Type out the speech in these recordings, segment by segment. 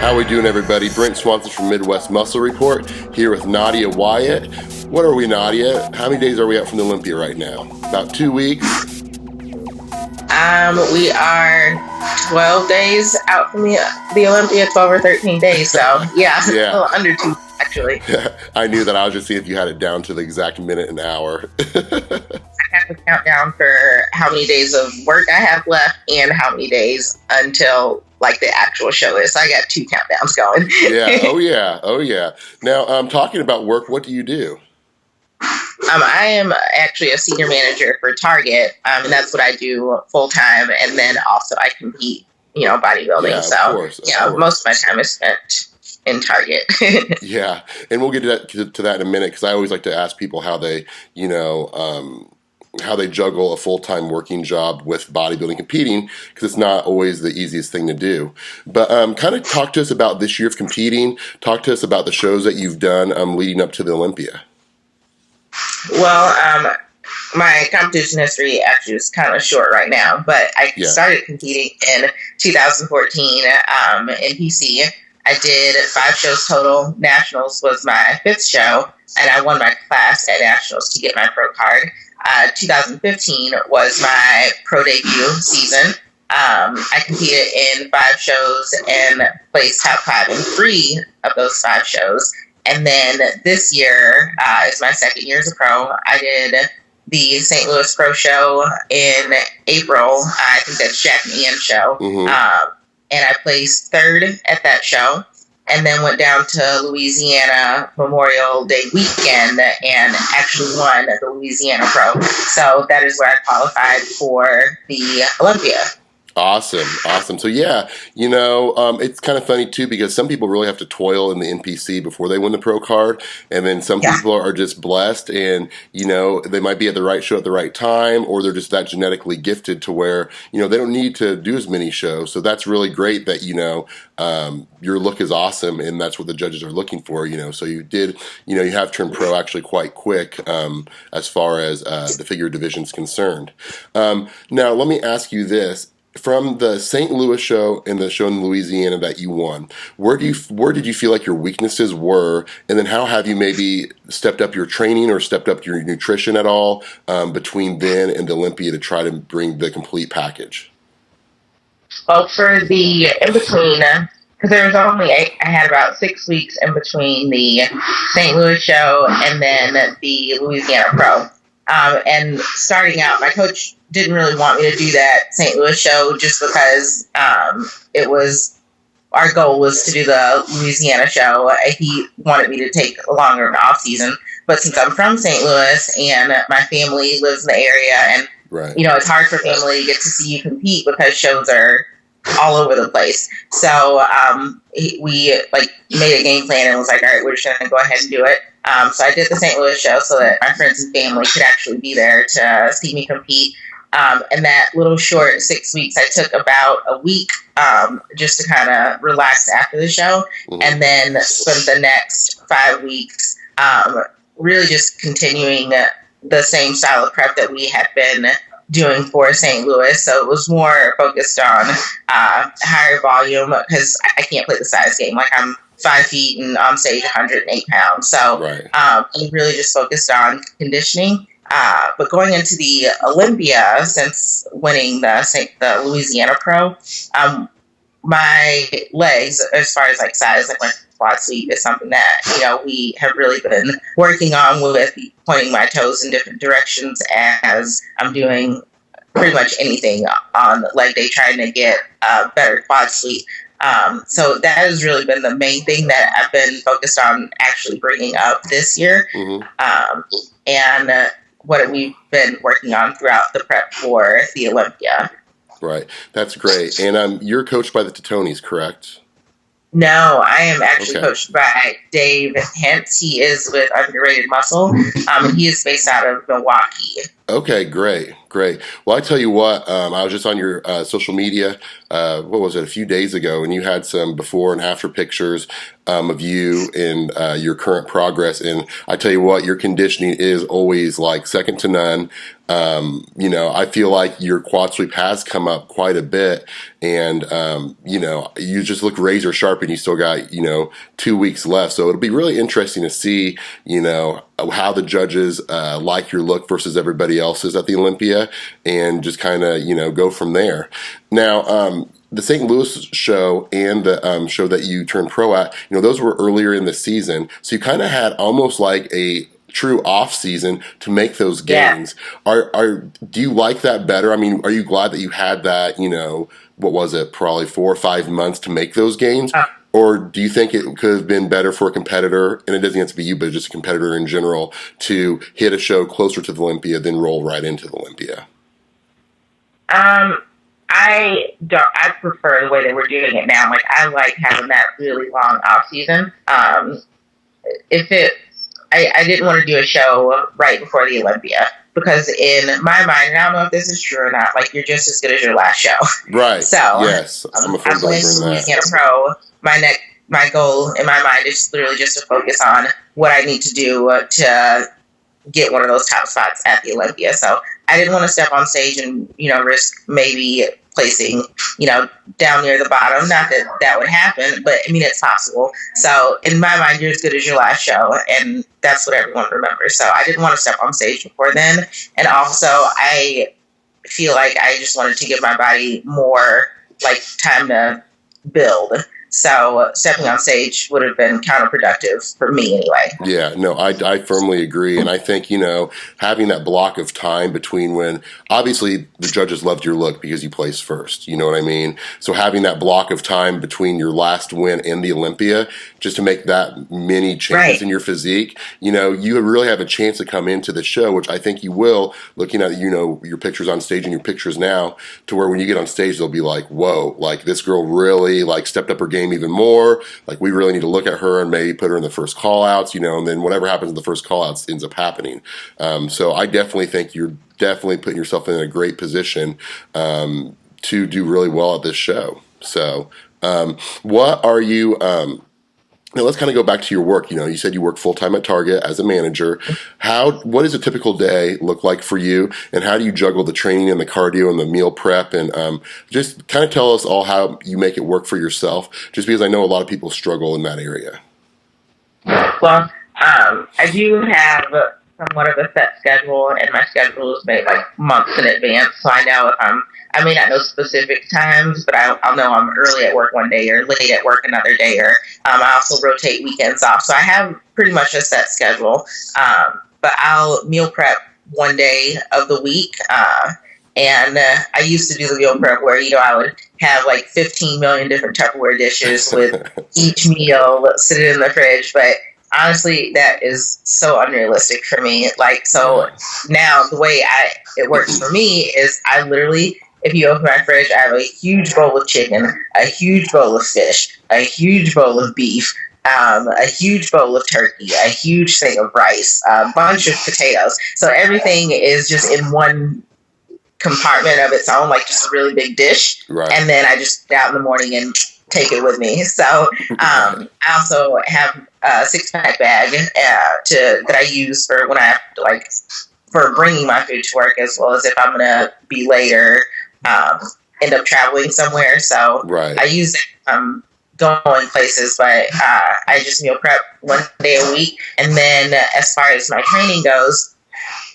How we doing, everybody? Brent Swanson from Midwest Muscle Report, here with Nadia Wyatt. What are we, Nadia? How many days are we out from the Olympia right now? About 2 weeks? We are 12 days out from the Olympia, 12 or 13 days. So, yeah, a little under 2, actually. I knew that. I was just seeing if you had it down to the exact minute and hour. I have to count down for how many days of work I have left and how many days until like the actual show is. So I got 2 countdowns going. Yeah. Oh yeah. Now, talking about work, what do you do? I am actually a senior manager for Target, and that's what I do full time. And then also I compete, bodybuilding. Yeah, so of course. Most of my time is spent in Target. Yeah, and we'll get to that in a minute, because I always like to ask people how they, how they juggle a full-time working job with bodybuilding competing, because it's not always the easiest thing to do. But kind of talk to us about this year of competing. Talk to us about the shows that you've done leading up to the Olympia. Well, my competition history actually is kind of short right now, but I started competing in 2014 in PC. I did 5 shows total. Nationals was my 5th show, and I won my class at Nationals to get my pro card. 2015 was my pro debut season. I competed in 5 shows and placed top 5 in 3 of those 5 shows. And then this year is my 2nd year as a pro. I did the St. Louis Pro Show in April. I think that's Jack and Ian show. Mm-hmm. And I placed 3rd at that show. And then went down to Louisiana Memorial Day weekend and actually won the Louisiana Pro. So that is where I qualified for the Olympia. Awesome. So yeah, it's kind of funny too, because some people really have to toil in the NPC before they win the pro card, and then some people are just blessed, and they might be at the right show at the right time, or they're just that genetically gifted to where they don't need to do as many shows. So that's really great that your look is awesome, and that's what the judges are looking for. So you did, you have turned pro actually quite quick as far as the figure division is concerned. Now let me ask you this. From the St. Louis show and the show in Louisiana that you won, where did you feel like your weaknesses were, and then how have you maybe stepped up your training or stepped up your nutrition at all between then and the Olympia to try to bring the complete package? Well, for the in-between, because there was I had about 6 weeks in between the St. Louis show and then the Louisiana Pro. And starting out, my coach didn't really want me to do that St. Louis show just because our goal was to do the Louisiana show. He wanted me to take a longer off season, but since I'm from St. Louis and my family lives in the area, and it's hard for family to get to see you compete because shows are all over the place. So we made a game plan and was like, all right, we're just going to go ahead and do it. So I did the St. Louis show so that my friends and family could actually be there to see me compete. And that little short 6 weeks, I took about a week just to kind of relax after the show, and then spent the next 5 weeks really just continuing the same style of prep that we had been doing for St. Louis. So it was more focused on higher volume, because I can't play the size game. Like, I'm 5 feet and on stage 108 pounds. So we really just focused on conditioning. But going into the Olympia, since winning the Louisiana Pro, my legs, as far as size, my quad sweep is something that, we have really been working on with pointing my toes in different directions as I'm doing pretty much anything on leg day, trying to get a better quad sweep. So that has really been the main thing that I've been focused on actually bringing up this year. And what we've been working on throughout the prep for the Olympia. Right. That's great. And you're coached by the Titonis, correct? No, I am actually coached by Dave Hentz. He is with Underrated Muscle. And he is based out of Milwaukee. Okay, great. great. Well, I tell you what, I was just on your social media, what was it, a few days ago, and you had some before and after pictures of you and your current progress. And I tell you what, your conditioning is always like second to none. I feel like your quad sweep has come up quite a bit, and you just look razor sharp, and you still got 2 weeks left. So it'll be really interesting to see how the judges like your look versus everybody else's at the Olympia, and just kind of go from there. Now, the St. Louis show and the show that you turned pro at, those were earlier in the season, so you kind of had almost like a true off season to make those gains. Yeah. Do you like that better? I mean, are you glad that you had that, what was it, probably 4 or 5 months to make those gains? Or do you think it could have been better for a competitor, and it doesn't have to be you, but just a competitor in general, to hit a show closer to the Olympia than roll right into the Olympia? I prefer the way that we're doing it now. Like, I like having that really long off season. I didn't want to do a show right before the Olympia, because in my mind, and I don't know if this is true or not, like, you're just as good as your last show. Right. So yes, I'm a firm believer in that. Louisiana Pro. My goal in my mind is literally just to focus on what I need to do to get one of those top spots at the Olympia. So I didn't want to step on stage and, risk maybe placing, down near the bottom. Not that that would happen, but I mean, it's possible. So in my mind, you're as good as your last show, and that's what everyone remembers. So I didn't want to step on stage before then. And also, I feel like I just wanted to give my body more time to build. So stepping on stage would have been counterproductive for me anyway. Yeah, no, I firmly agree. And I think, having that block of time between when, obviously, the judges loved your look because you placed first. You know what I mean? So having that block of time between your last win and the Olympia, just to make that many changes in your physique, you really have a chance to come into the show, which I think you will, looking at, your pictures on stage and your pictures now, to where when you get on stage, they'll be like, whoa, like, this girl really, stepped up her game even more. Like, we really need to look at her and maybe put her in the first call outs, and then whatever happens in the first call outs ends up happening. So I definitely think you're definitely putting yourself in a great position to do really well at this show. So what are you, now let's kind of go back to your work. You said you work full-time at Target as a manager. What does a typical day look like for you, and how do you juggle the training and the cardio and the meal prep? And just kind of tell us all how you make it work for yourself, just because I know a lot of people struggle in that area. Well, I do have somewhat of a set schedule, and my schedule is made months in advance, so I know if I may not know specific times, but I'll know I'm early at work one day or late at work another day, or I also rotate weekends off. So I have pretty much a set schedule, but I'll meal prep one day of the week. And I used to do the meal prep where, I would have 15 million different Tupperware dishes with each meal sitting in the fridge. But honestly, that is so unrealistic for me. So now the way it works for me is I literally, if you open my fridge, I have a huge bowl of chicken, a huge bowl of fish, a huge bowl of beef, a huge bowl of turkey, a huge thing of rice, a bunch of potatoes. So everything is just in one compartment of its own, just a really big dish. Right. And then I just get out in the morning and take it with me. So I also have a 6-pack bag that I use for when I have to, for bringing my food to work, as well as if I'm going to be later, end up traveling somewhere. So I use it going places, but I just meal prep one day a week. And then as far as my training goes,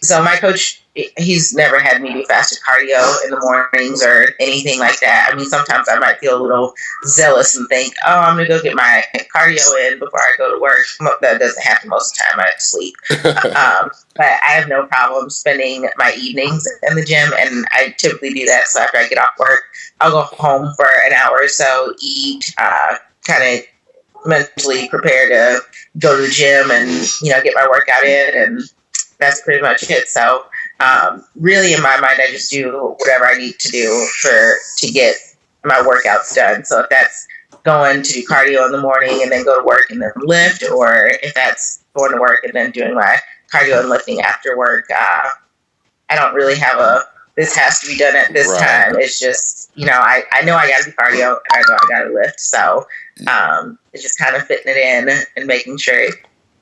so my coach, he's never had me do fasted cardio in the mornings or anything like that. I mean, sometimes I might feel a little zealous and think, I'm going to go get my cardio in before I go to work. That doesn't happen most of the time. I have to sleep. But I have no problem spending my evenings in the gym, and I typically do that. So after I get off work, I'll go home for an hour or so, eat, kind of mentally prepare to go to the gym and, get my workout in, and that's pretty much it. So really, in my mind, I just do whatever I need to do to get my workouts done. So if that's going to do cardio in the morning and then go to work and then lift, or if that's going to work and then doing my cardio and lifting after work, I don't really have a this has to be done at this time. It's just, you know, I know I got to do cardio and I know I got to lift. So it's just kind of fitting it in and making sure it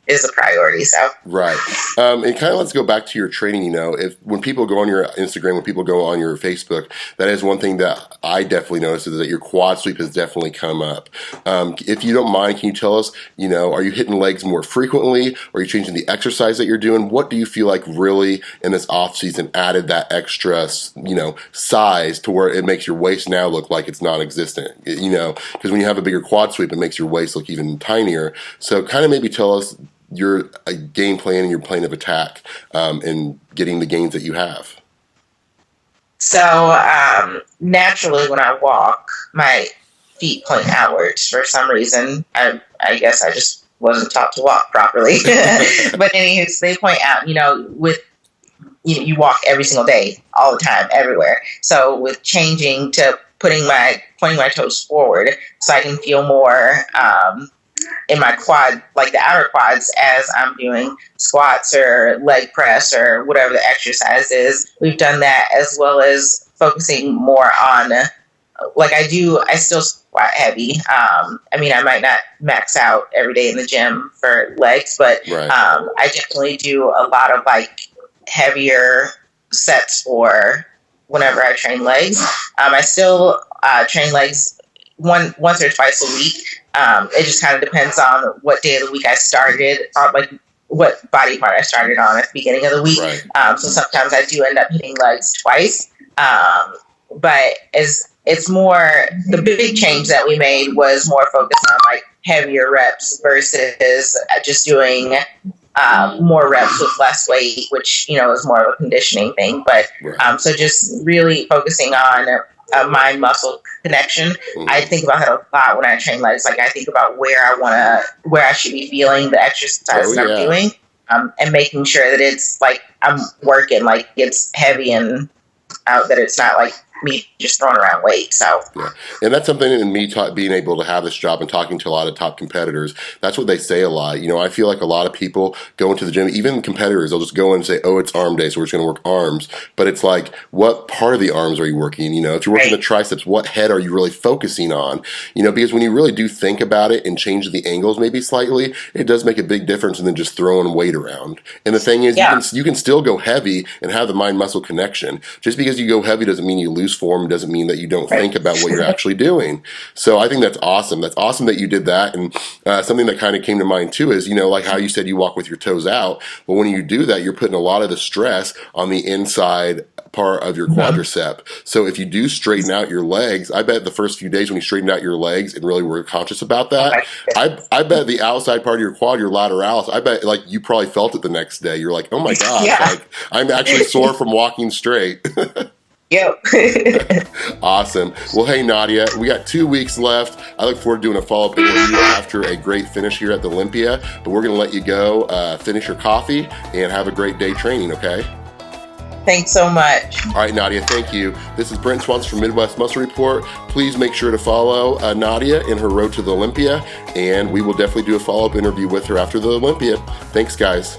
is a priority. So right. And kind of let's go back to your training. You know, if when people go on your Instagram, when people go on your Facebook, that is one thing that I definitely noticed is that your quad sweep has definitely come up. If you don't mind, can you tell us, you know, are you hitting legs more frequently? Or are you changing the exercise that you're doing? What do you feel like really in this off season added that extra, you know, size to where it makes your waist now look like it's non-existent? You know, because when you have a bigger quad sweep, it makes your waist look even tinier. So kind of maybe tell us your game plan and your plan of attack in getting the gains that you have. So naturally, when I walk, my feet point outwards for some reason. I guess I just wasn't taught to walk properly. But anyways, they point out. You know, with you walk every single day, all the time, everywhere. So with changing to pointing my toes forward, so I can feel more in my quad, like the outer quads, as I'm doing squats or leg press or whatever the exercise is. We've done that, as well as focusing more on, like I still squat heavy. I mean, I might not max out every day in the gym for legs, but I definitely do a lot of like heavier sets for whenever I train legs. I still train legs once or twice a week. It just kind of depends on what day of the week I started, like what body part I started on at the beginning of the week. So sometimes I do end up hitting legs twice. But it's more, the big change that we made was more focused on like heavier reps versus just doing more reps with less weight, which, you know, is more of a conditioning thing. But so just really focusing on a mind muscle connection. I think about that a lot when I train legs. Like I think about where I should be feeling the exercise that I'm doing, and making sure that it's like I'm working, like it's heavy and that it's not like me just throwing around weight. So and that's something in me being able to have this job and talking to a lot of top competitors, that's what they say a lot. You know, I feel like a lot of people go into the gym, even competitors, they'll just go in and say, oh, it's arm day, so we're just going to work arms. But it's like, what part of the arms are you working? You know, if you're working the triceps, what head are you really focusing on? You know, because when you really do think about it and change the angles maybe slightly, it does make a big difference than just throwing weight around. And the thing is, you can still go heavy and have the mind muscle connection. Just because you go heavy doesn't mean you lose form, doesn't mean that you don't think about what you're actually doing. So I think that's awesome. That's awesome that you did that. And something that kind of came to mind too is, you know, like how you said you walk with your toes out. But when you do that, you're putting a lot of the stress on the inside part of your quadricep. So if you do straighten out your legs, I bet the first few days when you straightened out your legs and really were conscious about that, I bet the outside part of your quad, your lateralis, I bet like you probably felt it the next day. You're like, oh my gosh, like, I'm actually sore from walking straight. Yep. Awesome. Well, hey, Nadia, we got 2 weeks left. I look forward to doing a follow-up interview after a great finish here at the Olympia. But we're going to let you go, finish your coffee, and have a great day training, okay? Thanks so much. All right, Nadia, thank you. This is Brent Swanson from Midwest Muscle Report. Please make sure to follow Nadia in her road to the Olympia, and we will definitely do a follow-up interview with her after the Olympia. Thanks, guys.